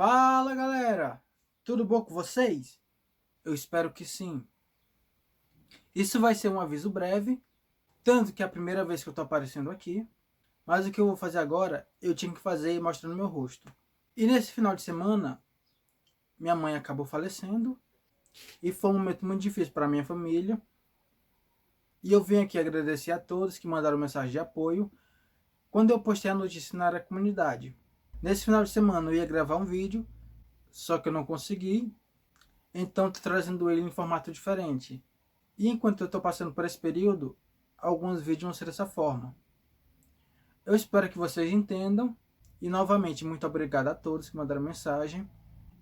Fala galera, tudo bom com vocês? Eu espero que sim. Isso vai ser um aviso breve, tanto que é a primeira vez que eu tô aparecendo aqui, mas o que eu vou fazer agora, eu tinha que fazer mostrando meu rosto. E nesse final de semana, minha mãe acabou falecendo, e foi um momento muito difícil para minha família. E eu vim aqui agradecer a todos que mandaram mensagem de apoio, quando eu postei a notícia na área comunidade. Nesse final de semana eu ia gravar um vídeo, só que eu não consegui, então estou trazendo ele em formato diferente. E enquanto eu estou passando por esse período, alguns vídeos vão ser dessa forma. Eu espero que vocês entendam, e novamente muito obrigado a todos que mandaram mensagem,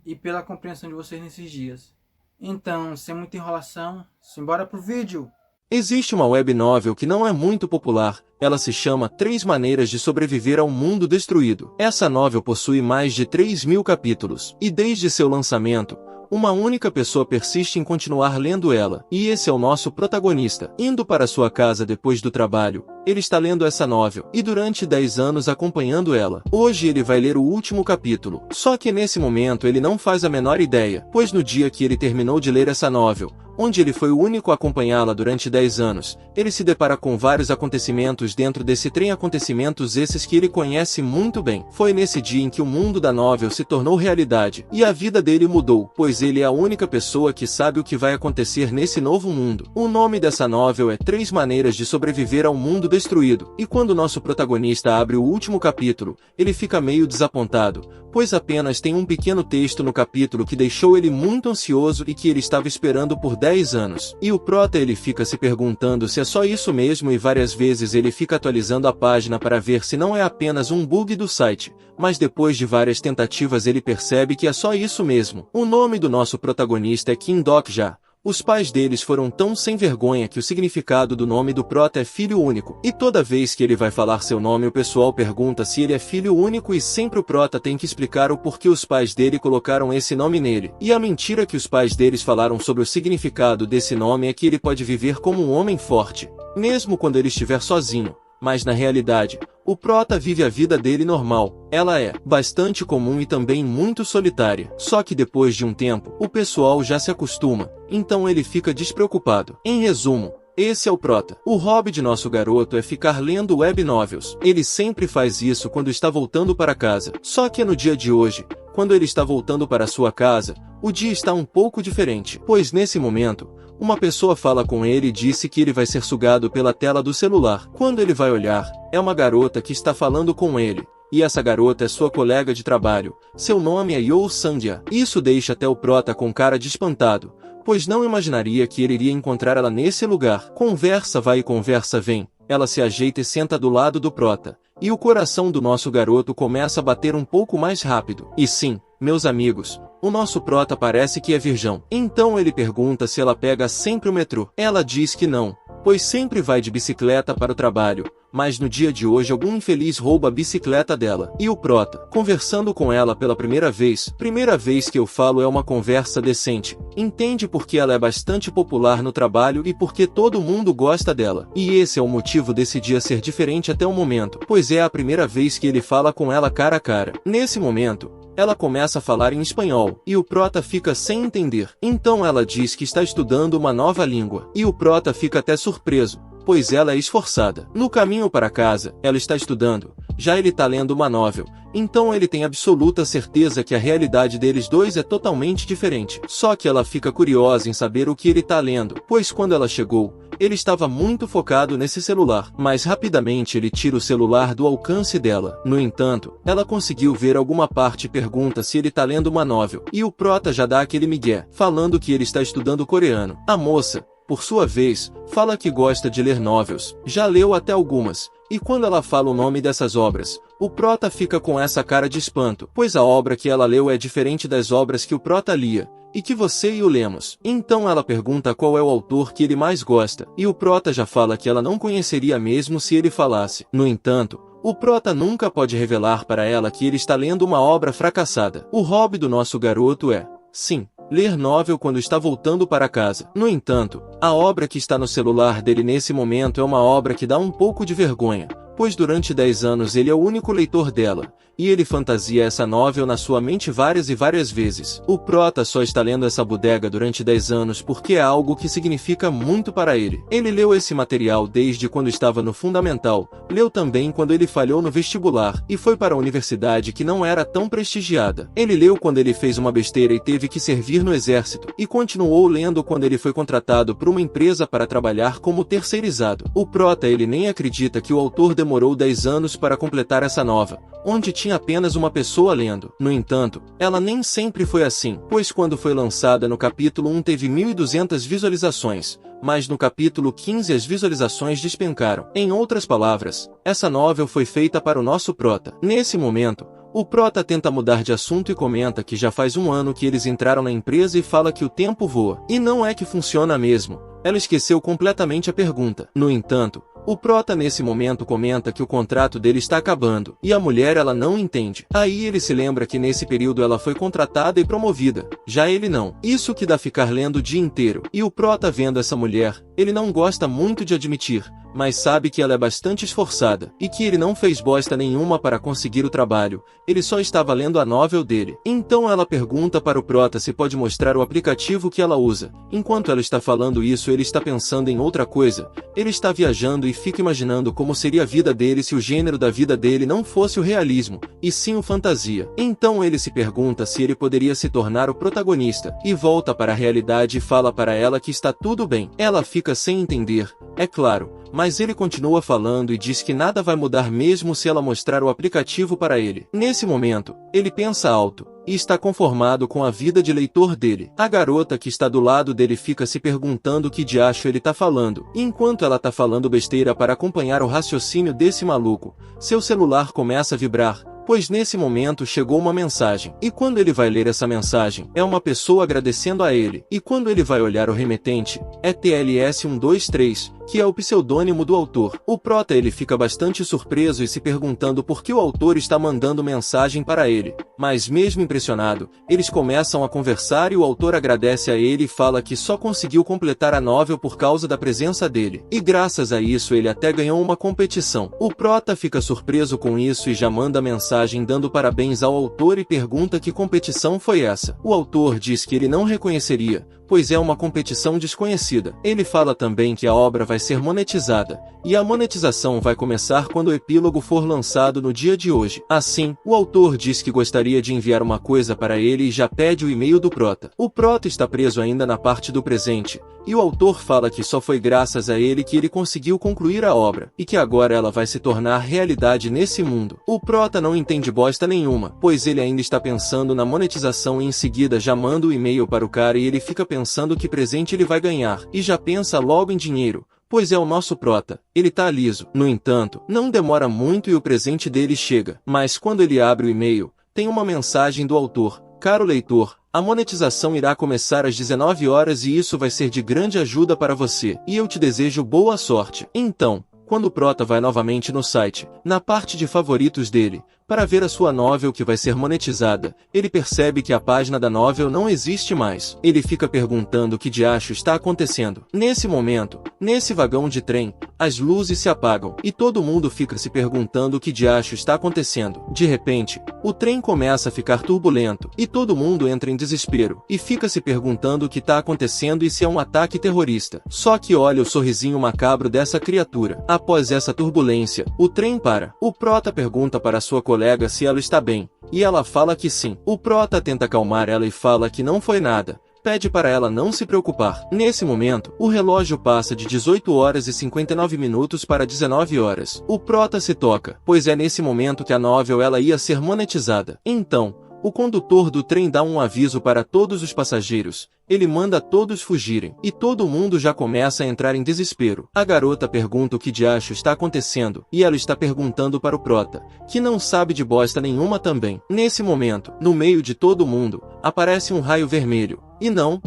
e pela compreensão de vocês nesses dias. Então, sem muita enrolação, simbora pro vídeo! Existe uma web novel que não é muito popular, ela se chama 3 Maneiras de Sobreviver ao Mundo Destruído. Essa novel possui mais de 3.000 capítulos, e desde seu lançamento, uma única pessoa persiste em continuar lendo ela, e esse é o nosso protagonista. Indo para sua casa depois do trabalho, ele está lendo essa novel, e durante 10 anos acompanhando ela. Hoje ele vai ler o último capítulo, só que nesse momento ele não faz a menor ideia, pois no dia que ele terminou de ler essa novel, onde ele foi o único a acompanhá-la durante 10 anos, ele se depara com vários acontecimentos dentro desse trem, acontecimentos esses que ele conhece muito bem. Foi nesse dia em que o mundo da novel se tornou realidade, e a vida dele mudou, pois ele é a única pessoa que sabe o que vai acontecer nesse novo mundo. O nome dessa novel é 3 Maneiras de Sobreviver ao Mundo Destruído, e quando nosso protagonista abre o último capítulo, ele fica meio desapontado, pois apenas tem um pequeno texto no capítulo que deixou ele muito ansioso e que ele estava esperando por 10 anos. E o prota ele fica se perguntando se é só isso mesmo, e várias vezes ele fica atualizando a página para ver se não é apenas um bug do site, mas depois de várias tentativas ele percebe que é só isso mesmo. O nome do nosso protagonista é Kim Dok-ja. Os pais deles foram tão sem vergonha que o significado do nome do prota é filho único. E toda vez que ele vai falar seu nome o pessoal pergunta se ele é filho único, e sempre o prota tem que explicar o porquê os pais dele colocaram esse nome nele. E a mentira que os pais deles falaram sobre o significado desse nome é que ele pode viver como um homem forte, mesmo quando ele estiver sozinho. Mas na realidade, o prota vive a vida dele normal. Ela é bastante comum e também muito solitária. Só que depois de um tempo, o pessoal já se acostuma, então ele fica despreocupado. Em resumo, esse é o prota. O hobby de nosso garoto é ficar lendo web novels. Ele sempre faz isso quando está voltando para casa. Só que no dia de hoje, quando ele está voltando para sua casa, o dia está um pouco diferente, pois nesse momento, uma pessoa fala com ele e disse que ele vai ser sugado pela tela do celular. Quando ele vai olhar, é uma garota que está falando com ele. E essa garota é sua colega de trabalho. Seu nome é Yo Sandia. Isso deixa até o prota com cara de espantado, pois não imaginaria que ele iria encontrar ela nesse lugar. Conversa vai e conversa vem. Ela se ajeita e senta do lado do prota. E o coração do nosso garoto começa a bater um pouco mais rápido. E sim, meus amigos, o nosso prota parece que é virgão. Então ele pergunta se ela pega sempre o metrô. Ela diz que não, pois sempre vai de bicicleta para o trabalho. Mas no dia de hoje algum infeliz rouba a bicicleta dela. E o prota, conversando com ela pela primeira vez que eu falo é uma conversa decente, entende porque ela é bastante popular no trabalho e porque todo mundo gosta dela. E esse é o motivo desse dia ser diferente até o momento, pois é a primeira vez que ele fala com ela cara a cara. Nesse momento, ela começa a falar em espanhol, e o prota fica sem entender. Então ela diz que está estudando uma nova língua, e o prota fica até surpreso, pois ela é esforçada. No caminho para casa, ela está estudando, já ele está lendo uma novel, então ele tem absoluta certeza que a realidade deles dois é totalmente diferente. Só que ela fica curiosa em saber o que ele está lendo, pois quando ela chegou, ele estava muito focado nesse celular, mas rapidamente ele tira o celular do alcance dela. No entanto, ela conseguiu ver alguma parte e pergunta se ele está lendo uma novel, e o prota já dá aquele migué, falando que ele está estudando coreano. A moça, por sua vez, fala que gosta de ler novels, já leu até algumas, e quando ela fala o nome dessas obras, o prota fica com essa cara de espanto, pois a obra que ela leu é diferente das obras que o prota lia, e que você e eu lemos. Então ela pergunta qual é o autor que ele mais gosta, e o prota já fala que ela não conheceria mesmo se ele falasse. No entanto, o prota nunca pode revelar para ela que ele está lendo uma obra fracassada. O hobby do nosso garoto é, sim, ler novel quando está voltando para casa. No entanto, a obra que está no celular dele nesse momento é uma obra que dá um pouco de vergonha, pois durante 10 anos ele é o único leitor dela, e ele fantasia essa novel na sua mente várias e várias vezes. O prota só está lendo essa bodega durante 10 anos porque é algo que significa muito para ele. Ele leu esse material desde quando estava no fundamental, leu também quando ele falhou no vestibular, e foi para a universidade que não era tão prestigiada. Ele leu quando ele fez uma besteira e teve que servir no exército, e continuou lendo quando ele foi contratado por uma empresa para trabalhar como terceirizado. O prota ele nem acredita que o autor demorou 10 anos para completar essa nova, onde tinha apenas uma pessoa lendo. No entanto, ela nem sempre foi assim, pois quando foi lançada no capítulo 1 teve 1.200 visualizações, mas no capítulo 15 as visualizações despencaram. Em outras palavras, essa novel foi feita para o nosso prota. Nesse momento, o prota tenta mudar de assunto e comenta que já faz 1 ano que eles entraram na empresa e fala que o tempo voa. E não é que funciona mesmo. Ela esqueceu completamente a pergunta. No entanto, o prota nesse momento comenta que o contrato dele está acabando, e a mulher ela não entende. Aí ele se lembra que nesse período ela foi contratada e promovida, já ele não. Isso que dá ficar lendo o dia inteiro. E o prota vendo essa mulher, ele não gosta muito de admitir, mas sabe que ela é bastante esforçada, e que ele não fez bosta nenhuma para conseguir o trabalho, ele só estava lendo a novel dele. Então ela pergunta para o prota se pode mostrar o aplicativo que ela usa. Enquanto ela está falando isso, ele está pensando em outra coisa, ele está viajando e fica imaginando como seria a vida dele se o gênero da vida dele não fosse o realismo, e sim o fantasia. Então ele se pergunta se ele poderia se tornar o protagonista, e volta para a realidade e fala para ela que está tudo bem. Ela fica sem entender, é claro, mas ele continua falando e diz que nada vai mudar mesmo se ela mostrar o aplicativo para ele. Nesse momento, ele pensa alto, e está conformado com a vida de leitor dele. A garota que está do lado dele fica se perguntando o que diacho ele tá falando. E enquanto ela tá falando besteira para acompanhar o raciocínio desse maluco, seu celular começa a vibrar, pois nesse momento chegou uma mensagem. E quando ele vai ler essa mensagem, é uma pessoa agradecendo a ele. E quando ele vai olhar o remetente, é TLS123, que é o pseudônimo do autor. O prota ele fica bastante surpreso e se perguntando por que o autor está mandando mensagem para ele. Mas mesmo impressionado, eles começam a conversar e o autor agradece a ele e fala que só conseguiu completar a novel por causa da presença dele. E graças a isso ele até ganhou uma competição. O prota fica surpreso com isso e já manda mensagem dando parabéns ao autor e pergunta que competição foi essa. O autor diz que ele não reconheceria, pois é uma competição desconhecida. Ele fala também que a obra vai ser monetizada, e a monetização vai começar quando o epílogo for lançado no dia de hoje. Assim, o autor diz que gostaria de enviar uma coisa para ele e já pede o e-mail do prota. O prota está preso ainda na parte do presente, e o autor fala que só foi graças a ele que ele conseguiu concluir a obra, e que agora ela vai se tornar realidade nesse mundo. O prota não entende bosta nenhuma, pois ele ainda está pensando na monetização e em seguida já manda o e-mail para o cara e ele fica pensando que presente ele vai ganhar, e já pensa logo em dinheiro, pois é o nosso prota, ele tá liso. No entanto, não demora muito e o presente dele chega, mas quando ele abre o e-mail, tem uma mensagem do autor: caro leitor, a monetização irá começar às 19 horas e isso vai ser de grande ajuda para você, e eu te desejo boa sorte. Então, quando o prota vai novamente no site, na parte de favoritos dele, para ver a sua novel que vai ser monetizada, ele percebe que a página da novel não existe mais. Ele fica perguntando o que diacho está acontecendo. Nesse momento, nesse vagão de trem, as luzes se apagam, e todo mundo fica se perguntando o que diacho está acontecendo. De repente, o trem começa a ficar turbulento, e todo mundo entra em desespero, e fica se perguntando o que está acontecendo e se é um ataque terrorista. Só que olha o sorrisinho macabro dessa criatura. Após essa turbulência, o trem para. O prota pergunta para sua colega se ela está bem, e ela fala que sim. O prota tenta acalmar ela e fala que não foi nada, pede para ela não se preocupar. Nesse momento, o relógio passa de 18 horas e 59 minutos para 19 horas. O prota se toca, pois é nesse momento que a novel ela ia ser monetizada. Então, o condutor do trem dá um aviso para todos os passageiros. Ele manda todos fugirem, e todo mundo já começa a entrar em desespero. A garota pergunta o que diacho está acontecendo, e ela está perguntando para o prota, que não sabe de bosta nenhuma também. Nesse momento, no meio de todo mundo, aparece um raio vermelho. E não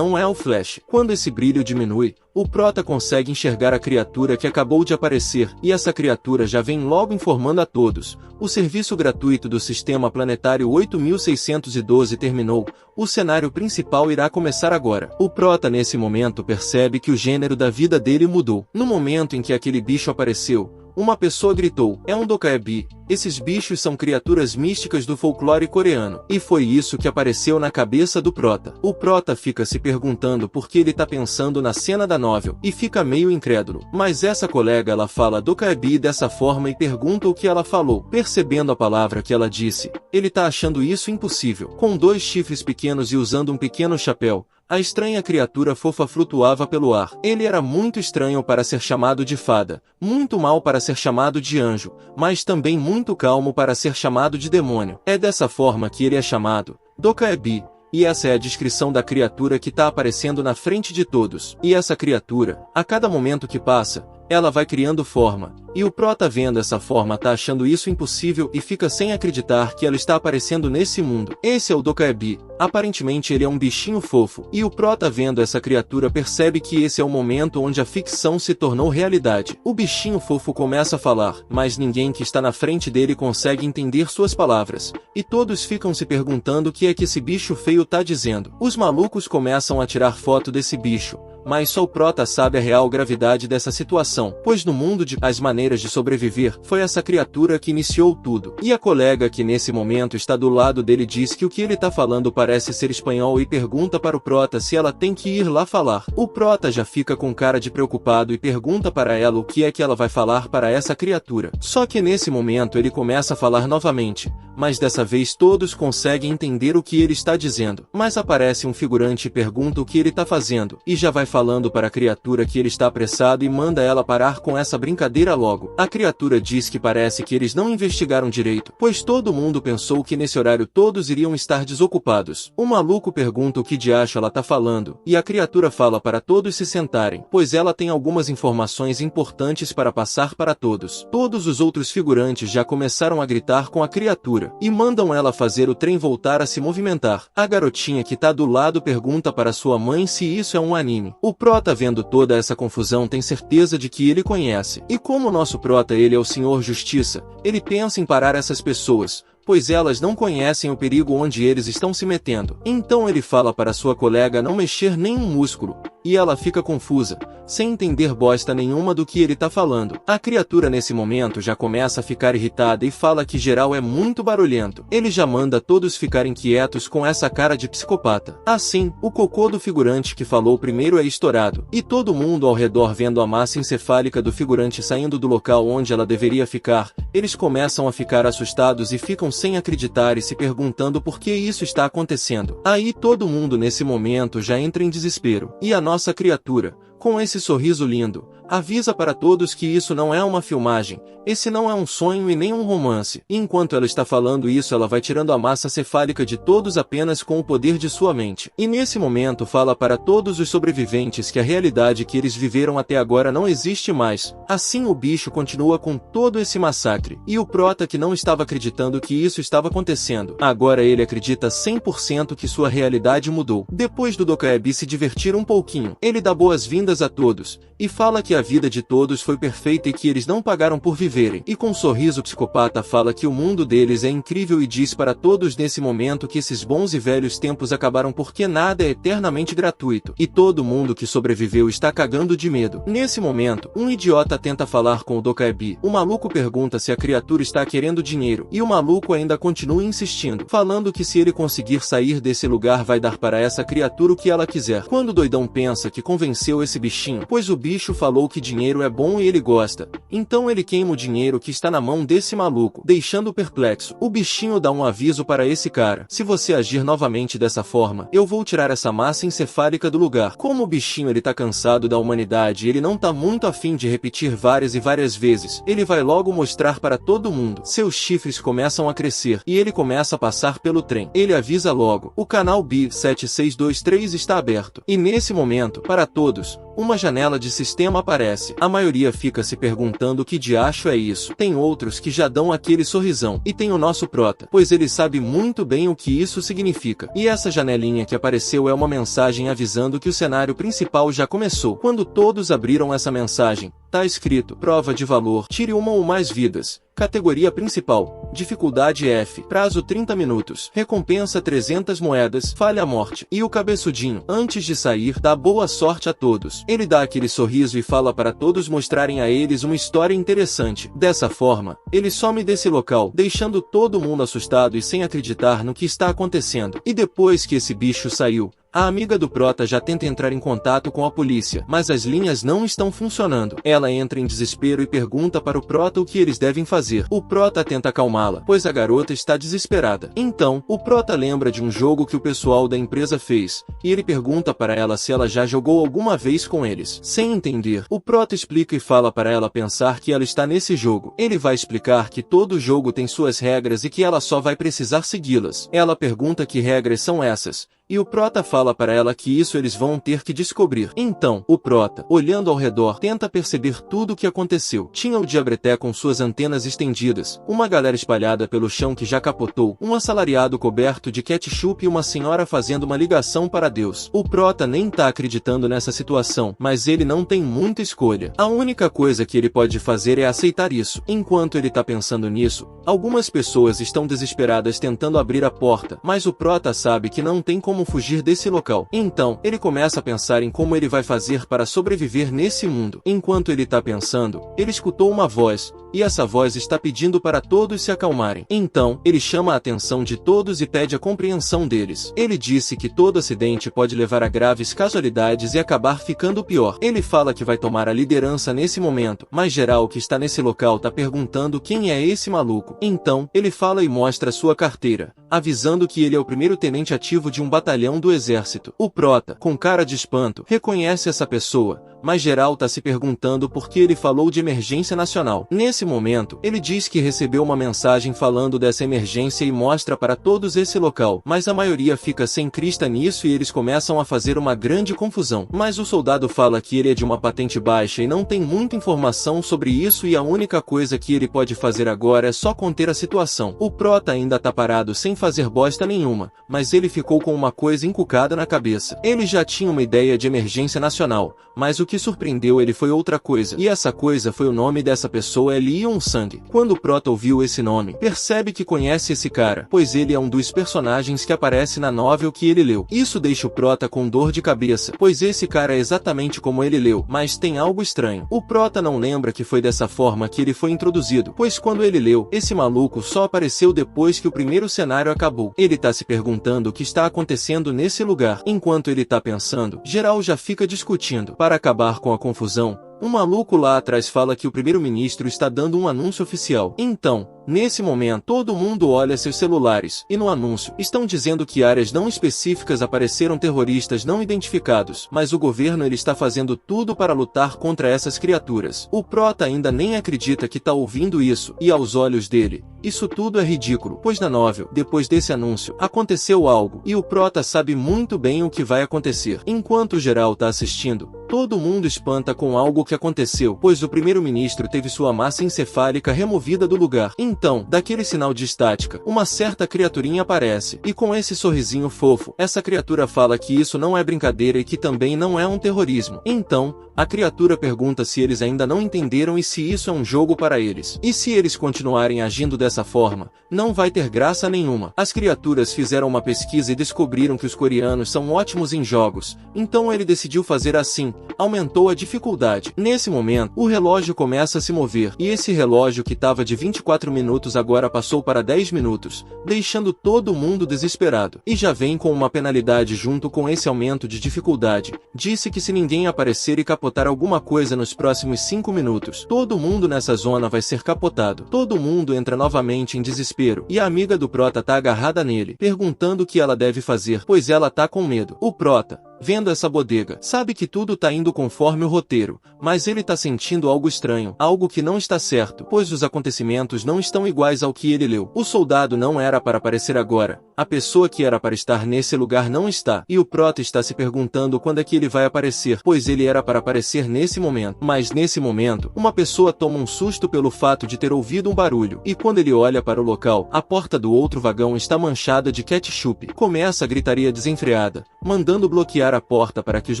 é o Flash. Quando esse brilho diminui, o prota consegue enxergar a criatura que acabou de aparecer, e essa criatura já vem logo informando a todos. O serviço gratuito do Sistema Planetário 8612 terminou, o cenário principal irá começar agora. O prota nesse momento percebe que o gênero da vida dele mudou. No momento em que aquele bicho apareceu, uma pessoa gritou: "É um Dokkaebi! Esses bichos são criaturas místicas do folclore coreano." E foi isso que apareceu na cabeça do Prota. O Prota fica se perguntando por que ele tá pensando na cena da novel, e fica meio incrédulo. Mas essa colega ela fala Dokkaebi dessa forma e pergunta o que ela falou. Percebendo a palavra que ela disse, ele tá achando isso impossível. Com 2 chifres pequenos e usando um pequeno chapéu, a estranha criatura fofa flutuava pelo ar. Ele era muito estranho para ser chamado de fada, muito mal para ser chamado de anjo, mas também muito calmo para ser chamado de demônio. É dessa forma que ele é chamado, Dokkaebi. E essa é a descrição da criatura que está aparecendo na frente de todos. E essa criatura, a cada momento que passa, ela vai criando forma, e o Prota vendo essa forma tá achando isso impossível e fica sem acreditar que ela está aparecendo nesse mundo. Esse é o Dokkaebi. Aparentemente ele é um bichinho fofo, e o Prota vendo essa criatura percebe que esse é o momento onde a ficção se tornou realidade. O bichinho fofo começa a falar, mas ninguém que está na frente dele consegue entender suas palavras, e todos ficam se perguntando o que é que esse bicho feio tá dizendo. Os malucos começam a tirar foto desse bicho, mas só o Prota sabe a real gravidade dessa situação, pois no mundo de As Maneiras de Sobreviver, foi essa criatura que iniciou tudo. E a colega que nesse momento está do lado dele diz que o que ele tá falando parece ser espanhol e pergunta para o Prota se ela tem que ir lá falar. O Prota já fica com cara de preocupado e pergunta para ela o que é que ela vai falar para essa criatura. Só que nesse momento ele começa a falar novamente, mas dessa vez todos conseguem entender o que ele está dizendo. Mas aparece um figurante e pergunta o que ele tá fazendo, e já vai falando para a criatura que ele está apressado e manda ela parar com essa brincadeira logo. A criatura diz que parece que eles não investigaram direito, pois todo mundo pensou que nesse horário todos iriam estar desocupados. O maluco pergunta o que diacho ela tá falando, e a criatura fala para todos se sentarem, pois ela tem algumas informações importantes para passar para todos. Todos os outros figurantes já começaram a gritar com a criatura, e mandam ela fazer o trem voltar a se movimentar. A garotinha que tá do lado pergunta para sua mãe se isso é um anime. O Prota vendo toda essa confusão tem certeza de que ele conhece. E como o nosso Prota ele é o Senhor Justiça, ele pensa em parar essas pessoas, pois elas não conhecem o perigo onde eles estão se metendo. Então ele fala para sua colega não mexer nenhum músculo, e ela fica confusa, sem entender bosta nenhuma do que ele tá falando. A criatura nesse momento já começa a ficar irritada e fala que geral é muito barulhento. Ele já manda todos ficarem quietos com essa cara de psicopata. Assim, o cocô do figurante que falou primeiro é estourado, e todo mundo ao redor vendo a massa encefálica do figurante saindo do local onde ela deveria ficar, eles começam a ficar assustados e ficam sem acreditar e se perguntando por que isso está acontecendo. Aí todo mundo nesse momento já entra em desespero, e a nossa criatura, com esse sorriso lindo, avisa para todos que isso não é uma filmagem, esse não é um sonho e nem um romance. E enquanto ela está falando isso, ela vai tirando a massa cefálica de todos apenas com o poder de sua mente. E nesse momento fala para todos os sobreviventes que a realidade que eles viveram até agora não existe mais. Assim o bicho continua com todo esse massacre. E o Prota que não estava acreditando que isso estava acontecendo, agora ele acredita 100% que sua realidade mudou. Depois do Dokkaebi se divertir um pouquinho, ele dá boas-vindas a todos, e fala que a vida de todos foi perfeita e que eles não pagaram por viverem. E com um sorriso psicopata fala que o mundo deles é incrível e diz para todos nesse momento que esses bons e velhos tempos acabaram porque nada é eternamente gratuito. E todo mundo que sobreviveu está cagando de medo. Nesse momento, um idiota tenta falar com o Dokkaebi. O maluco pergunta se a criatura está querendo dinheiro, e o maluco ainda continua insistindo, falando que se ele conseguir sair desse lugar vai dar para essa criatura o que ela quiser. Quando o doidão pensa que convenceu esse bichinho, pois o bicho falou que dinheiro é bom e ele gosta, então ele queima o dinheiro que está na mão desse maluco, deixando-o perplexo. O bichinho dá um aviso para esse cara: se você agir novamente dessa forma, eu vou tirar essa massa encefálica do lugar. Como o bichinho ele tá cansado da humanidade e ele não tá muito afim de repetir várias e várias vezes, ele vai logo mostrar para todo mundo. Seus chifres começam a crescer, e ele começa a passar pelo trem. Ele avisa logo: o canal B7623 está aberto. E nesse momento, para todos, uma janela de sistema aparece. A maioria fica se perguntando o que diacho é isso. Tem outros que já dão aquele sorrisão. E tem o nosso Prota, pois ele sabe muito bem o que isso significa. E essa janelinha que apareceu é uma mensagem avisando que o cenário principal já começou. Quando todos abriram essa mensagem, tá escrito: prova de valor, tire uma ou mais vidas. Categoria principal, dificuldade F, prazo 30 minutos, recompensa 300 moedas, falha morte. E o cabeçudinho, antes de sair, dá boa sorte a todos. Ele dá aquele sorriso e fala para todos mostrarem a eles uma história interessante. Dessa forma, ele some desse local, deixando todo mundo assustado e sem acreditar no que está acontecendo. E depois que esse bicho saiu, a amiga do Prota já tenta entrar em contato com a polícia, mas as linhas não estão funcionando. Ela entra em desespero e pergunta para o Prota o que eles devem fazer. O Prota tenta acalmá-la, pois a garota está desesperada. Então, o Prota lembra de um jogo que o pessoal da empresa fez, e ele pergunta para ela se ela já jogou alguma vez com eles. Sem entender, o Prota explica e fala para ela pensar que ela está nesse jogo. Ele vai explicar que todo jogo tem suas regras e que ela só vai precisar segui-las. Ela pergunta que regras são essas, e o Prota fala para ela que isso eles vão ter que descobrir. Então, o Prota, olhando ao redor, tenta perceber tudo o que aconteceu. Tinha o Diabreté com suas antenas estendidas, uma galera espalhada pelo chão que já capotou, um assalariado coberto de ketchup e uma senhora fazendo uma ligação para Deus. O Prota nem tá acreditando nessa situação, mas ele não tem muita escolha. A única coisa que ele pode fazer é aceitar isso. Enquanto ele tá pensando nisso, algumas pessoas estão desesperadas tentando abrir a porta, mas o Prota sabe que não tem como fugir desse local. Então, ele começa a pensar em como ele vai fazer para sobreviver nesse mundo. Enquanto ele tá pensando, ele escutou uma voz, e essa voz está pedindo para todos se acalmarem. Então, ele chama a atenção de todos e pede a compreensão deles. Ele disse que todo acidente pode levar a graves casualidades e acabar ficando pior. Ele fala que vai tomar a liderança nesse momento, mas geral que está nesse local tá perguntando quem é esse maluco. Então, ele fala e mostra sua carteira, avisando que ele é o primeiro tenente ativo de um batalhão do exército. O Prota, com cara de espanto, reconhece essa pessoa, mas geral tá se perguntando por que ele falou de emergência nacional. Nesse momento, ele diz que recebeu uma mensagem falando dessa emergência e mostra para todos esse local, mas a maioria fica sem crista nisso e eles começam a fazer uma grande confusão. Mas o soldado fala que ele é de uma patente baixa e não tem muita informação sobre isso e a única coisa que ele pode fazer agora é só conter a situação. O Prota ainda tá parado sem fazer bosta nenhuma, mas ele ficou com uma coisa encucada na cabeça. Ele já tinha uma ideia de emergência nacional, mas o que surpreendeu ele foi outra coisa, e essa coisa foi o nome dessa pessoa, Leon Sang. Quando o Prota ouviu esse nome, percebe que conhece esse cara, pois ele é um dos personagens que aparece na novel que ele leu. Isso deixa o Prota com dor de cabeça, pois esse cara é exatamente como ele leu, mas tem algo estranho. O Prota não lembra que foi dessa forma que ele foi introduzido, pois quando ele leu, esse maluco só apareceu depois que o primeiro cenário acabou. Ele tá se perguntando o que está acontecendo nesse lugar. Enquanto ele tá pensando, geral já fica discutindo. Para acabar com a confusão, um maluco lá atrás fala que o primeiro-ministro está dando um anúncio oficial. Então, nesse momento, todo mundo olha seus celulares, e no anúncio, estão dizendo que áreas não específicas apareceram terroristas não identificados, mas o governo ele está fazendo tudo para lutar contra essas criaturas. O Prota ainda nem acredita que tá ouvindo isso, e aos olhos dele, isso tudo é ridículo, pois na novel, depois desse anúncio, aconteceu algo, e o Prota sabe muito bem o que vai acontecer. Enquanto o geral tá assistindo, todo mundo espanta com algo que aconteceu, pois o primeiro-ministro teve sua massa encefálica removida do lugar. Então, daquele sinal de estática, uma certa criaturinha aparece, e com esse sorrisinho fofo, essa criatura fala que isso não é brincadeira e que também não é um terrorismo. Então, a criatura pergunta se eles ainda não entenderam e se isso é um jogo para eles. E se eles continuarem agindo dessa forma, não vai ter graça nenhuma. As criaturas fizeram uma pesquisa e descobriram que os coreanos são ótimos em jogos, então ele decidiu fazer assim, aumentou a dificuldade. Nesse momento, o relógio começa a se mover, e esse relógio que estava de 24 minutos agora passou para 10 minutos, deixando todo mundo desesperado. E já vem com uma penalidade junto com esse aumento de dificuldade. Disse que se ninguém aparecer e capotar alguma coisa nos próximos 5 minutos, todo mundo nessa zona vai ser capotado. Todo mundo entra novamente em desespero, e a amiga do Prota tá agarrada nele, perguntando o que ela deve fazer, pois ela tá com medo. O Prota, vendo essa bodega, sabe que tudo tá indo conforme o roteiro, mas ele tá sentindo algo estranho, algo que não está certo, pois os acontecimentos não estão iguais ao que ele leu. O soldado não era para aparecer agora, a pessoa que era para estar nesse lugar não está, e o Prota está se perguntando quando é que ele vai aparecer, pois ele era para aparecer nesse momento. Mas nesse momento, uma pessoa toma um susto pelo fato de ter ouvido um barulho, e quando ele olha para o local, a porta do outro vagão está manchada de ketchup. Começa a gritaria desenfreada, mandando bloquear a porta para que os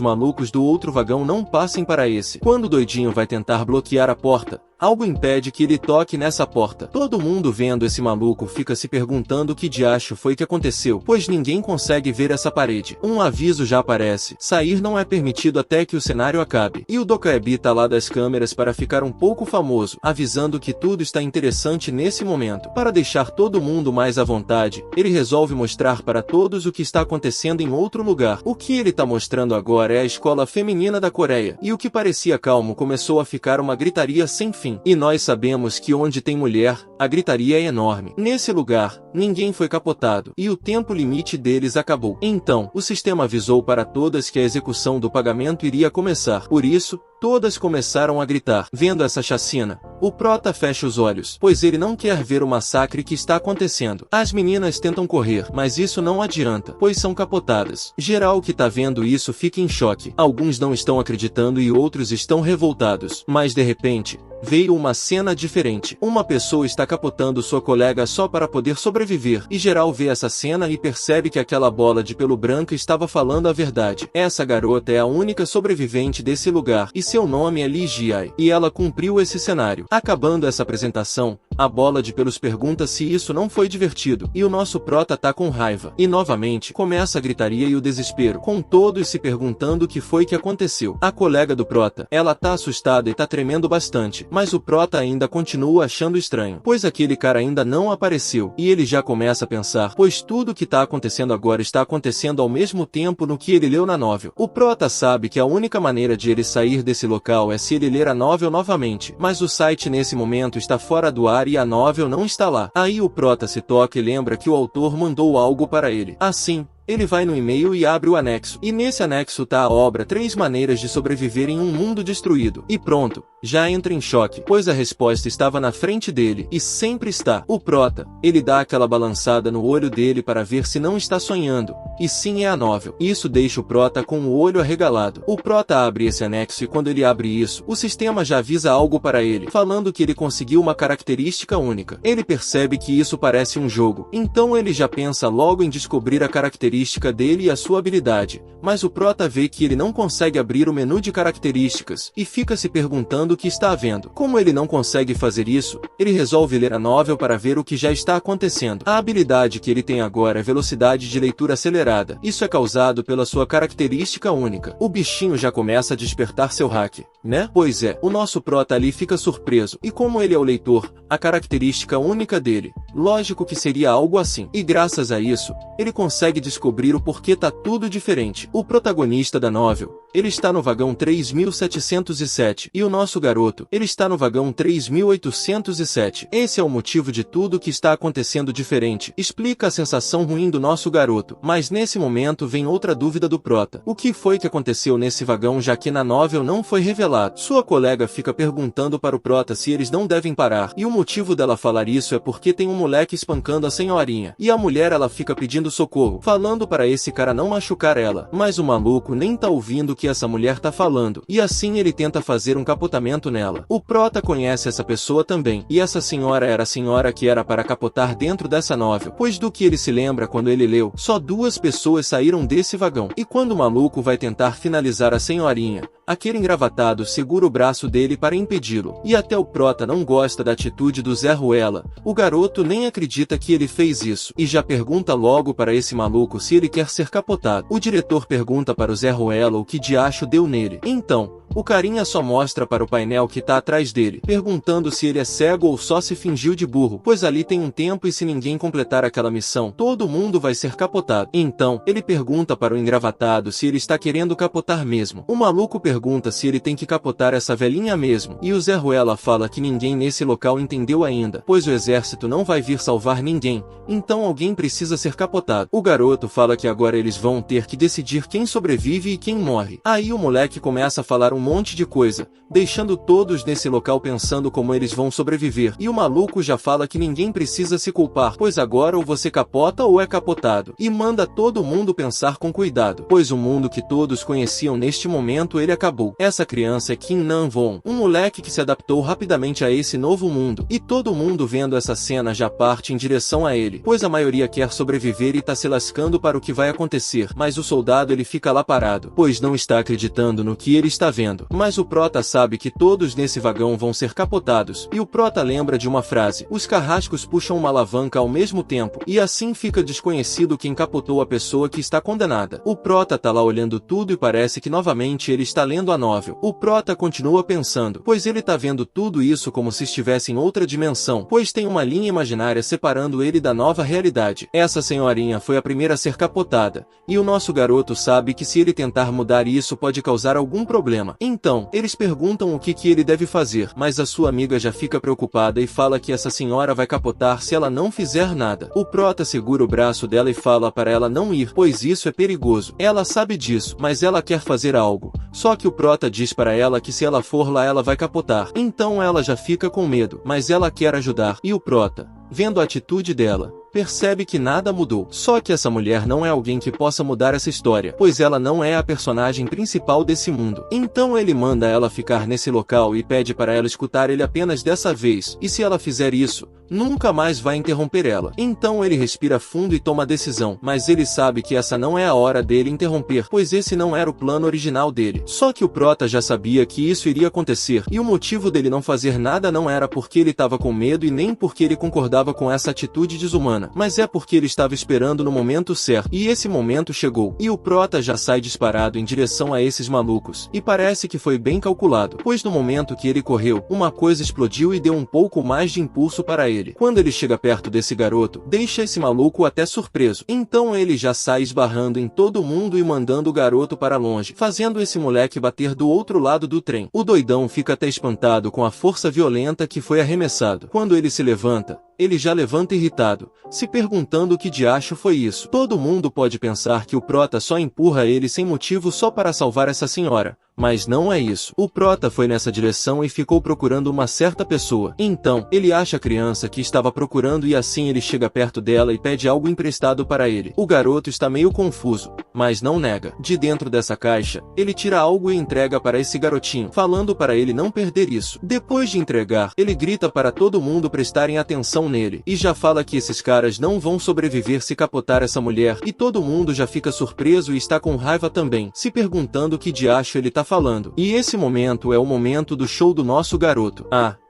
malucos do outro vagão não passem para esse. Quando o doidinho vai tentar bloquear a porta, Algo impede que ele toque nessa porta. Todo mundo vendo esse maluco fica se perguntando o que diacho foi que aconteceu, pois ninguém consegue ver essa parede. Um aviso já aparece: sair não é permitido até que o cenário acabe. E o Dokaebi tá lá das câmeras para ficar um pouco famoso, avisando que tudo está interessante nesse momento. Para deixar todo mundo mais à vontade, ele resolve mostrar para todos o que está acontecendo em outro lugar. O que ele tá mostrando agora é a escola feminina da Coreia, e o que parecia calmo começou a ficar uma gritaria sem fim. E nós sabemos que onde tem mulher, a gritaria é enorme. Nesse lugar, ninguém foi capotado, e o tempo limite deles acabou. Então, o sistema avisou para todas que a execução do pagamento iria começar. Por isso, todas começaram a gritar. Vendo essa chacina, o prota fecha os olhos, pois ele não quer ver o massacre que está acontecendo. As meninas tentam correr, mas isso não adianta, pois são capotadas. Geral que tá vendo isso fica em choque. Alguns não estão acreditando e outros estão revoltados. Mas de repente, veio uma cena diferente. Uma pessoa está capotando sua colega só para poder sobreviver. E geral vê essa cena e percebe que aquela bola de pelo branca estava falando a verdade. Essa garota é a única sobrevivente desse lugar, e seu nome é Lee Ji-ai. E ela cumpriu esse cenário. Acabando essa apresentação, a bola de pelos pergunta se isso não foi divertido, e o nosso prota tá com raiva. E novamente, começa a gritaria e o desespero, com todos se perguntando o que foi que aconteceu. A colega do prota, ela tá assustada e tá tremendo bastante, mas o prota ainda continua achando estranho, pois aquele cara ainda não apareceu, e ele já começa a pensar, pois tudo que tá acontecendo agora está acontecendo ao mesmo tempo no que ele leu na novel. O prota sabe que a única maneira de ele sair desse local é se ele ler a novel novamente, mas o site nesse momento está fora do ar e a novel não está lá. Aí o prota se toca e lembra que o autor mandou algo para ele. Assim, ele vai no e-mail e abre o anexo. E nesse anexo tá a obra 3 maneiras de sobreviver em um mundo destruído. E pronto, já entra em choque, pois a resposta estava na frente dele, e sempre está. O prota, ele dá aquela balançada no olho dele para ver se não está sonhando, e sim é a novel. Isso deixa o prota com o olho arregalado. O prota abre esse anexo e quando ele abre isso, o sistema já avisa algo para ele, falando que ele conseguiu uma característica única. Ele percebe que isso parece um jogo, então ele já pensa logo em descobrir a característica dele e a sua habilidade, mas o prota vê que ele não consegue abrir o menu de características, e fica se perguntando o que está havendo. Como ele não consegue fazer isso, ele resolve ler a novel para ver o que já está acontecendo. A habilidade que ele tem agora é velocidade de leitura acelerada. Isso é causado pela sua característica única. O bichinho já começa a despertar seu hack, né? Pois é, o nosso prota ali fica surpreso, e como ele é o leitor, a característica única dele, lógico que seria algo assim. E graças a isso, ele consegue descobrir o porquê tá tudo diferente. O protagonista da novel, ele está no vagão 3707, e o nosso garoto, ele está no vagão 3807. Esse é o motivo de tudo que está acontecendo diferente. Explica a sensação ruim do nosso garoto. Mas nesse momento vem outra dúvida do prota. O que foi que aconteceu nesse vagão, já que na novel não foi revelado? Sua colega fica perguntando para o prota se eles não devem parar, e o motivo dela falar isso é porque tem um moleque espancando a senhorinha, e a mulher ela fica pedindo socorro, falando para esse cara não machucar ela. Mas o maluco nem tá ouvindo o que essa mulher tá falando, e assim ele tenta fazer um capotamento nela. O prota conhece essa pessoa também, e essa senhora era a senhora que era para capotar dentro dessa novel, pois do que ele se lembra quando ele leu, só 2 pessoas saíram desse vagão. E quando o maluco vai tentar finalizar a senhorinha, aquele engravatado segura o braço dele para impedi-lo, e até o prota não gosta da atitude do Zé Ruela. O garoto nem acredita que ele fez isso, e já pergunta logo para esse maluco se ele quer ser capotado. O diretor pergunta para o Zé Ruela o que diacho deu nele. Então, o carinha só mostra para o painel que tá atrás dele, perguntando se ele é cego ou só se fingiu de burro, pois ali tem um tempo e se ninguém completar aquela missão, todo mundo vai ser capotado. Então, ele pergunta para o engravatado se ele está querendo capotar mesmo. O maluco pergunta se ele tem que capotar essa velhinha mesmo, e o Zé Ruela fala que ninguém nesse local entendeu ainda, pois o exército não vai vir salvar ninguém, então alguém precisa ser capotado. O garoto fala que agora eles vão ter que decidir quem sobrevive e quem morre. Aí o moleque começa a falar um monte de coisa, deixando todos nesse local pensando como eles vão sobreviver, e o maluco já fala que ninguém precisa se culpar, pois agora ou você capota ou é capotado, e manda todo mundo pensar com cuidado, pois o mundo que todos conheciam neste momento ele acabou. Essa criança é Kim Nam-won, um moleque que se adaptou rapidamente a esse novo mundo, e todo mundo vendo essa cena já parte em direção a ele, pois a maioria quer sobreviver e tá se lascando para o que vai acontecer, mas o soldado ele fica lá parado, pois não está acreditando no que ele está vendo. dizendo: mas o Prota sabe que todos nesse vagão vão ser capotados, e o Prota lembra de uma frase: os carrascos puxam uma alavanca ao mesmo tempo, e assim fica desconhecido quem capotou a pessoa que está condenada. O Prota tá lá olhando tudo e parece que novamente ele está lendo a novel. O Prota continua pensando, pois ele tá vendo tudo isso como se estivesse em outra dimensão, pois tem uma linha imaginária separando ele da nova realidade. Essa senhorinha foi a primeira a ser capotada, e o nosso garoto sabe que se ele tentar mudar isso pode causar algum problema. Então, eles perguntam o que ele deve fazer, mas a sua amiga já fica preocupada e fala que essa senhora vai capotar se ela não fizer nada. O Prota segura o braço dela e fala para ela não ir, pois isso é perigoso. Ela sabe disso, mas ela quer fazer algo. Só que o Prota diz para ela que se ela for lá ela vai capotar. Então ela já fica com medo, mas ela quer ajudar. E o Prota, vendo a atitude dela, percebe que nada mudou. Só que essa mulher não é alguém que possa mudar essa história, pois ela não é a personagem principal desse mundo. Então ele manda ela ficar nesse local e pede para ela escutar ele apenas dessa vez, e se ela fizer isso, nunca mais vai interromper ela. Então ele respira fundo e toma a decisão, mas ele sabe que essa não é a hora dele interromper, pois esse não era o plano original dele. Só que o Prota já sabia que isso iria acontecer, e o motivo dele não fazer nada não era porque ele estava com medo e nem porque ele concordava com essa atitude desumana, mas é porque ele estava esperando no momento certo, e esse momento chegou, e o Prota já sai disparado em direção a esses malucos, e parece que foi bem calculado, pois no momento que ele correu, uma coisa explodiu e deu um pouco mais de impulso para ele. Quando ele chega perto desse garoto, deixa esse maluco até surpreso, então ele já sai esbarrando em todo mundo e mandando o garoto para longe, fazendo esse moleque bater do outro lado do trem. O doidão fica até espantado com a força violenta que foi arremessado. Quando ele se levanta, ele já levanta irritado, se perguntando o que diacho foi isso. Todo mundo pode pensar que o Prota só empurra ele sem motivo só para salvar essa senhora, mas não é isso. O Prota foi nessa direção e ficou procurando uma certa pessoa. Então, ele acha a criança que estava procurando e assim ele chega perto dela e pede algo emprestado para ele. O garoto está meio confuso, mas não nega. De dentro dessa caixa, ele tira algo e entrega para esse garotinho, falando para ele não perder isso. Depois de entregar, ele grita para todo mundo prestarem atenção nele, e já fala que esses caras não vão sobreviver se capotar essa mulher, e todo mundo já fica surpreso e está com raiva também, se perguntando o que diacho ele tá falando. E esse momento é o momento do show do nosso garoto.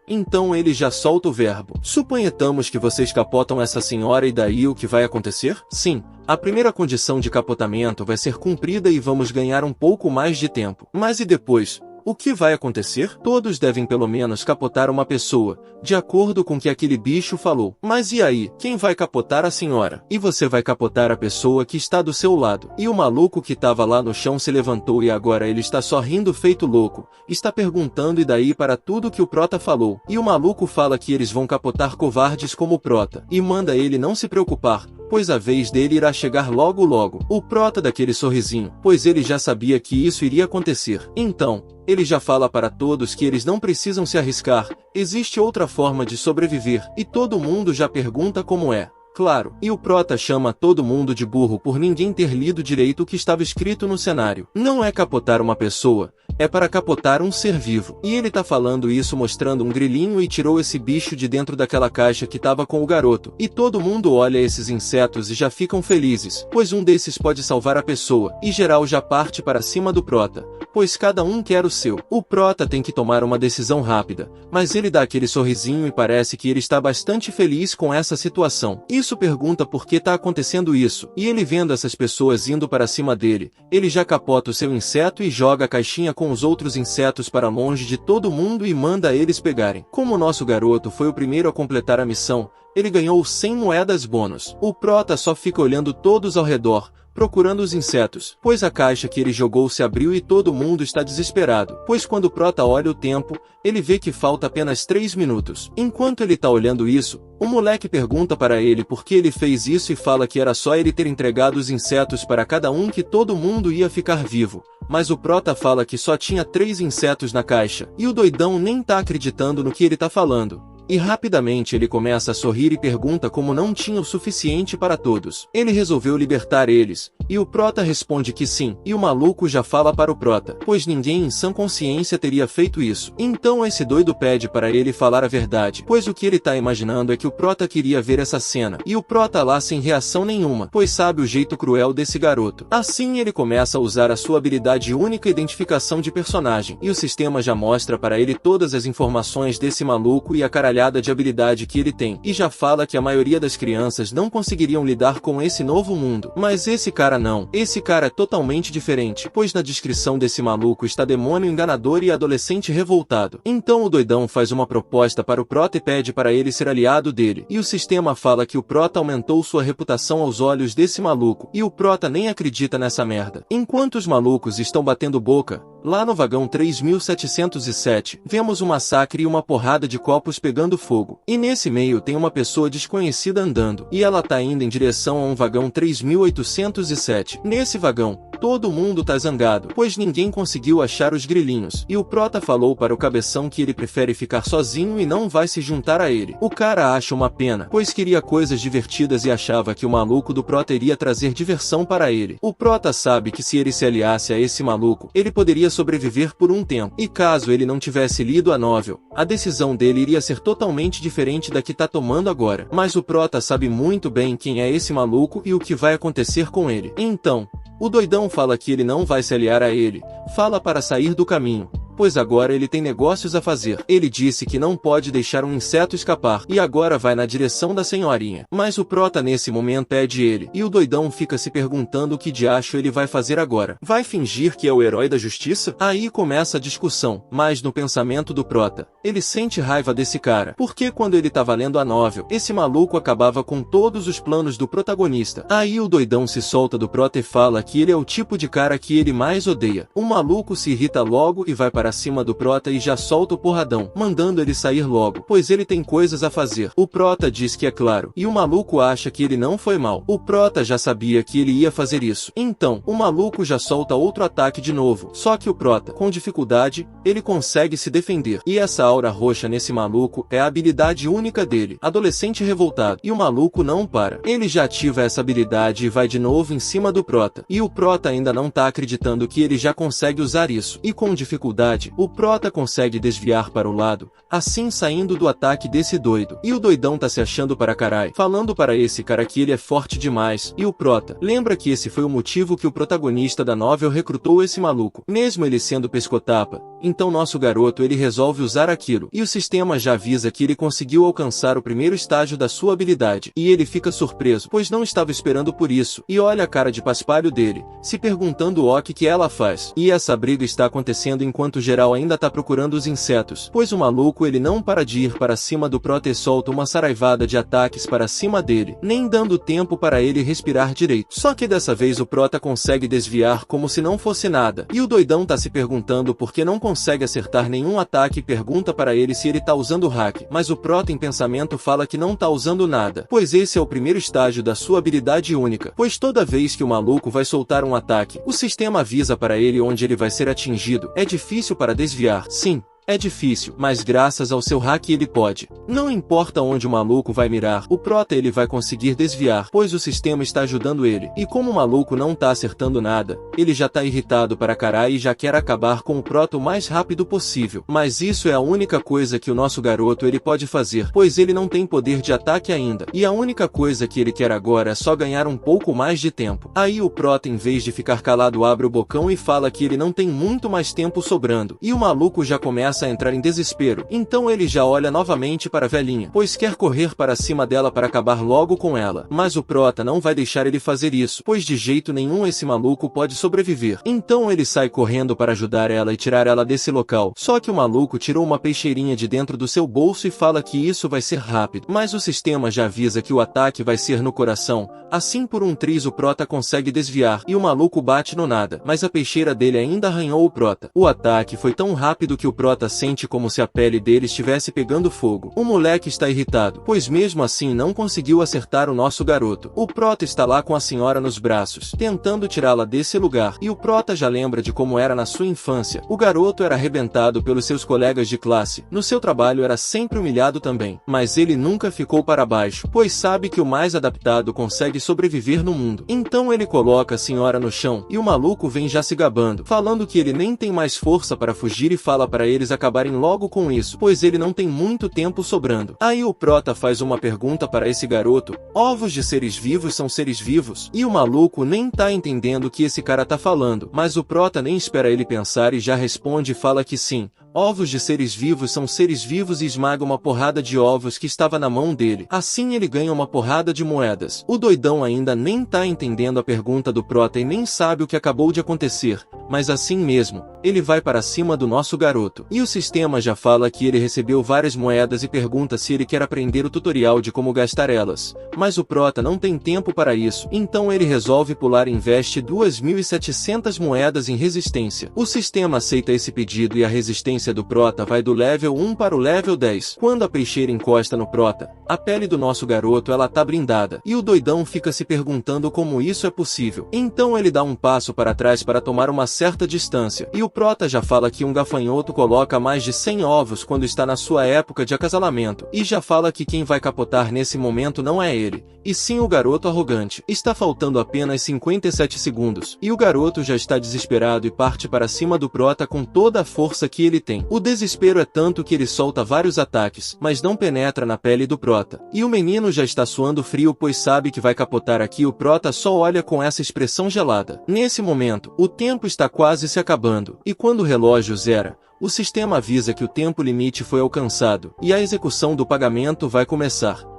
Então ele já solta o verbo. Suponhamos que vocês capotam essa senhora e daí o que vai acontecer? Sim, a primeira condição de capotamento vai ser cumprida e vamos ganhar um pouco mais de tempo. Mas e depois? O que vai acontecer? Todos devem pelo menos capotar uma pessoa, de acordo com o que aquele bicho falou. Mas e aí? Quem vai capotar a senhora? E você vai capotar a pessoa que está do seu lado. E o maluco que estava lá no chão se levantou e agora ele está só rindo feito louco. Está perguntando e daí para tudo que o Prota falou. E o maluco fala que eles vão capotar covardes como o Prota. E manda ele não se preocupar, pois a vez dele irá chegar logo logo. O Prota daquele sorrisinho, pois ele já sabia que isso iria acontecer. Então, ele já fala para todos que eles não precisam se arriscar, existe outra forma de sobreviver, e todo mundo já pergunta como é. Claro, e o Prota chama todo mundo de burro por ninguém ter lido direito o que estava escrito no cenário. Não é capotar uma pessoa, é para capotar um ser vivo. E ele tá falando isso mostrando um grilinho e tirou esse bicho de dentro daquela caixa que tava com o garoto. E todo mundo olha esses insetos e já ficam felizes, pois um desses pode salvar a pessoa, e geral já parte para cima do Prota, pois cada um quer o seu. O Prota tem que tomar uma decisão rápida, mas ele dá aquele sorrisinho e parece que ele está bastante feliz com essa situação. Isso pergunta por que tá acontecendo isso, e ele vendo essas pessoas indo para cima dele, ele já capota o seu inseto e joga a caixinha com os outros insetos para longe de todo mundo e manda eles pegarem. Como o nosso garoto foi o primeiro a completar a missão, ele ganhou 100 moedas bônus. O Prota só fica olhando todos ao redor, procurando os insetos, pois a caixa que ele jogou se abriu e todo mundo está desesperado, pois quando o Prota olha o tempo, ele vê que falta apenas 3 minutos. Enquanto ele tá olhando isso, o moleque pergunta para ele por que ele fez isso e fala que era só ele ter entregado os insetos para cada um que todo mundo ia ficar vivo. Mas o Prota fala que só tinha 3 insetos na caixa, e o doidão nem tá acreditando no que ele tá falando. E rapidamente ele começa a sorrir e pergunta como não tinha o suficiente para todos. Ele resolveu libertar eles, e o Prota responde que sim, e o maluco já fala para o Prota, pois ninguém em sã consciência teria feito isso. Então esse doido pede para ele falar a verdade, pois o que ele tá imaginando é que o Prota queria ver essa cena, e o Prota lá sem reação nenhuma, pois sabe o jeito cruel desse garoto. Assim ele começa a usar a sua habilidade única identificação de personagem, e o sistema já mostra para ele todas as informações desse maluco e a caralhada de habilidade que ele tem, e já fala que a maioria das crianças não conseguiriam lidar com esse novo mundo. Mas esse cara não, esse cara é totalmente diferente, pois na descrição desse maluco está demônio enganador e adolescente revoltado. Então o doidão faz uma proposta para o Prota e pede para ele ser aliado dele, e o sistema fala que o Prota aumentou sua reputação aos olhos desse maluco, e o Prota nem acredita nessa merda. Enquanto os malucos estão batendo boca, lá no vagão 3707, vemos um massacre e uma porrada de copos pegando fogo. E nesse meio tem uma pessoa desconhecida andando, e ela tá indo em direção a um vagão 3807. Nesse vagão, todo mundo tá zangado, pois ninguém conseguiu achar os grilinhos, e o Prota falou para o cabeção que ele prefere ficar sozinho e não vai se juntar a ele. O cara acha uma pena, pois queria coisas divertidas e achava que o maluco do Prota iria trazer diversão para ele. O Prota sabe que se ele se aliasse a esse maluco, ele poderia sobreviver por um tempo, e caso ele não tivesse lido a novel, a decisão dele iria ser totalmente diferente da que tá tomando agora. Mas o Prota sabe muito bem quem é esse maluco e o que vai acontecer com ele. Então, o doidão fala que ele não vai se aliar a ele, fala para sair do caminho, pois agora ele tem negócios a fazer. Ele disse que não pode deixar um inseto escapar, e agora vai na direção da senhorinha. Mas o Prota nesse momento pede ele, e o doidão fica se perguntando o que diacho ele vai fazer agora. Vai fingir que é o herói da justiça? Aí começa a discussão, mas no pensamento do Prota, ele sente raiva desse cara, porque quando ele tava lendo a novel, esse maluco acabava com todos os planos do protagonista. Aí o doidão se solta do Prota e fala que ele é o tipo de cara que ele mais odeia. O maluco se irrita logo e vai para cima do Prota e já solta o porradão, mandando ele sair logo, pois ele tem coisas a fazer. O Prota diz que é claro, e o maluco acha que ele não foi mal. O Prota já sabia que ele ia fazer isso. Então, o maluco já solta outro ataque de novo, só que o Prota, com dificuldade, ele consegue se defender. E essa aura roxa nesse maluco é a habilidade única dele, adolescente revoltado. E o maluco não para. Ele já ativa essa habilidade e vai de novo em cima do Prota. E o Prota ainda não tá acreditando que ele já consegue usar isso. E com dificuldade, o Prota consegue desviar para o lado, assim saindo do ataque desse doido. E o doidão tá se achando para carai, falando para esse cara que ele é forte demais. E o Prota lembra que esse foi o motivo que o protagonista da novel recrutou esse maluco, mesmo ele sendo pescotapa. Então nosso garoto ele resolve usar aquilo, e o sistema já avisa que ele conseguiu alcançar o primeiro estágio da sua habilidade. E ele fica surpreso, pois não estava esperando por isso, e olha a cara de paspalho dele, se perguntando o que ela faz. E essa briga está acontecendo enquanto geral ainda tá procurando os insetos, pois o maluco ele não para de ir para cima do Prota e solta uma saraivada de ataques para cima dele, nem dando tempo para ele respirar direito. Só que dessa vez o Prota consegue desviar como se não fosse nada, e o doidão tá se perguntando por que não consegue acertar nenhum ataque e pergunta para ele se ele tá usando hack, mas o Prota em pensamento fala que não tá usando nada, pois esse é o primeiro estágio da sua habilidade única, pois toda vez que o maluco vai soltar um ataque, o sistema avisa para ele onde ele vai ser atingido. É difícil para desviar, sim. É difícil, mas graças ao seu hack ele pode. Não importa onde o maluco vai mirar, o Prota ele vai conseguir desviar, pois o sistema está ajudando ele. E como o maluco não tá acertando nada, ele já tá irritado para caralho e já quer acabar com o Prota o mais rápido possível. Mas isso é a única coisa que o nosso garoto ele pode fazer, pois ele não tem poder de ataque ainda. E a única coisa que ele quer agora é só ganhar um pouco mais de tempo. Aí o Prota, em vez de ficar calado, abre o bocão e fala que ele não tem muito mais tempo sobrando. E o maluco já começa a entrar em desespero, então ele já olha novamente para a velhinha, pois quer correr para cima dela para acabar logo com ela. Mas o Prota não vai deixar ele fazer isso, pois de jeito nenhum esse maluco pode sobreviver. Então ele sai correndo para ajudar ela e tirar ela desse local. Só que o maluco tirou uma peixeirinha de dentro do seu bolso e fala que isso vai ser rápido. Mas o sistema já avisa que o ataque vai ser no coração. Assim por um triz o Prota consegue desviar, e o maluco bate no nada, mas a peixeira dele ainda arranhou o Prota. O ataque foi tão rápido que o Prota Prota sente como se a pele dele estivesse pegando fogo. O moleque está irritado, pois mesmo assim não conseguiu acertar o nosso garoto. O Prota está lá com a senhora nos braços, tentando tirá-la desse lugar, e o Prota já lembra de como era na sua infância. O garoto era arrebentado pelos seus colegas de classe, no seu trabalho era sempre humilhado também, mas ele nunca ficou para baixo, pois sabe que o mais adaptado consegue sobreviver no mundo. Então ele coloca a senhora no chão, e o maluco vem já se gabando, falando que ele nem tem mais força para fugir e fala para eles acabarem logo com isso, pois ele não tem muito tempo sobrando. Aí o Prota faz uma pergunta para esse garoto: ovos de seres vivos são seres vivos? E o maluco nem tá entendendo o que esse cara tá falando, mas o Prota nem espera ele pensar e já responde e fala que sim. Ovos de seres vivos são seres vivos e esmaga uma porrada de ovos que estava na mão dele. Assim ele ganha uma porrada de moedas. O doidão ainda nem tá entendendo a pergunta do Prota e nem sabe o que acabou de acontecer. Mas assim mesmo, ele vai para cima do nosso garoto. E o sistema já fala que ele recebeu várias moedas e pergunta se ele quer aprender o tutorial de como gastar elas. Mas o Prota não tem tempo para isso, então ele resolve pular e investe 2.700 moedas em resistência. O sistema aceita esse pedido e a resistência do Prota vai do level 1 para o level 10. Quando a peixeira encosta no Prota, a pele do nosso garoto ela tá brindada, e o doidão fica se perguntando como isso é possível. Então ele dá um passo para trás para tomar uma certa distância, e o Prota já fala que um gafanhoto coloca mais de 100 ovos quando está na sua época de acasalamento, e já fala que quem vai capotar nesse momento não é ele, e sim o garoto arrogante. Está faltando apenas 57 segundos, e o garoto já está desesperado e parte para cima do Prota com toda a força que ele tem. O desespero é tanto que ele solta vários ataques, mas não penetra na pele do Prota. E o menino já está suando frio pois sabe que vai capotar aqui. O Prota só olha com essa expressão gelada. Nesse momento, o tempo está quase se acabando, e quando o relógio zera, o sistema avisa que o tempo limite foi alcançado, e a execução do pagamento vai começar.